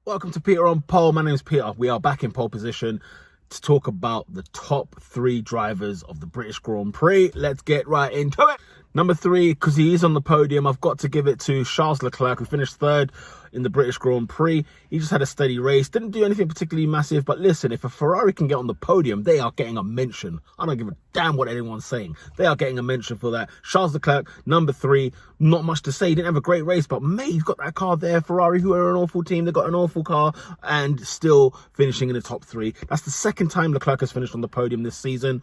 Welcome to Peter on Pole. My name is Peter. We are back in pole position to talk about the top three drivers of the British Grand Prix. Let's get right into it. Number three, because he is on the podium, I've got to give it to Charles Leclerc, who finished third in the British Grand Prix. He just had a steady race, didn't do anything particularly massive, but listen, if a Ferrari can get on the podium, they are getting a mention. I don't give a damn what anyone's saying. They are getting a mention for that. Charles Leclerc, number three, not much to say. He didn't have a great race, but mate, you've got that car there. Ferrari, who are an awful team, they've got an awful car, and still finishing in the top three. That's the second time Leclerc has finished on the podium this season.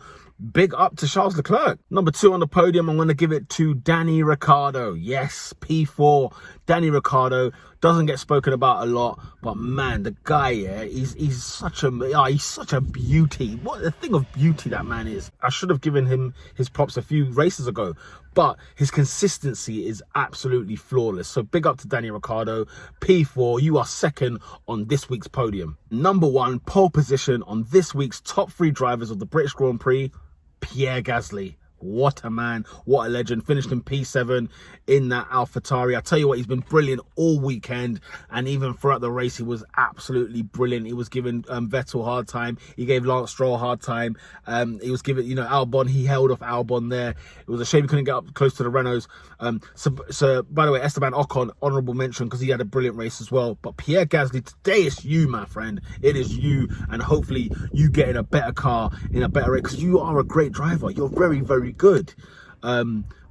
Big up to Charles Leclerc. Number two on the podium, I'm going to give it to Danny Ricciardo. Yes, P4. Danny Ricciardo doesn't get spoken about a lot, but man, the guy, yeah, he's such a beauty. What a thing of beauty that man is. I should have given him his props a few races ago, but his consistency is absolutely flawless. So big up to Danny Ricciardo. P4, you are second on this week's podium. Number one, pole position on this week's top three drivers of the British Grand Prix, Pierre Gasly. What a man, what a legend. Finished in P7 in that AlphaTauri. I tell you what, he's been brilliant all weekend, and even throughout the race, he was absolutely brilliant. He was giving Vettel a hard time. He gave Lance Stroll a hard time. He was giving, Albon, he held off Albon there. It was a shame he couldn't get up close to the Renaults. So by the way, Esteban Ocon, honourable mention, because he had a brilliant race as well. But Pierre Gasly, today it's you, my friend. It is you, and hopefully you get in a better car, in a better race, because you are a great driver. You're very, very good.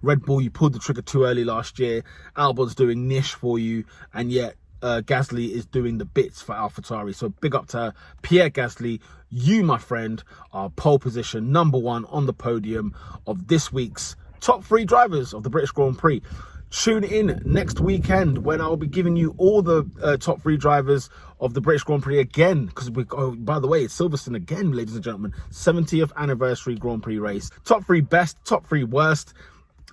Red Bull, you pulled the trigger too early last year. Albon's doing niche for you, and yet Gasly is doing the bits for AlphaTauri. So big up to Pierre Gasly. You, my friend, are pole position number one on the podium of this week's top three drivers of the British Grand Prix. Tune in next weekend when I'll be giving you all the top three drivers of the British Grand Prix again. Because by the way, it's Silverstone again, ladies and gentlemen. 70th anniversary Grand Prix race. Top three best, top three worst.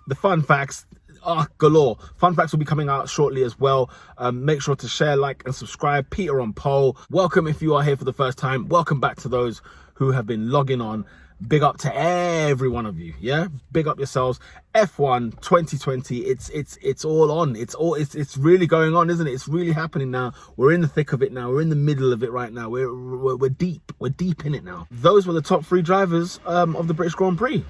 The fun facts are galore. Fun facts will be coming out shortly as well. Make sure to share, like, and subscribe. Peter on Pole. Welcome if you are here for the first time. Welcome back to those who have been logging on. Big up to every one of you, yeah? Big up yourselves. F1 2020, it's all on. It's really going on, isn't it? It's really happening now. We're in the thick of it now. We're in the middle of it right now. We're deep. We're deep in it now. Those were the top three drivers of the British Grand Prix.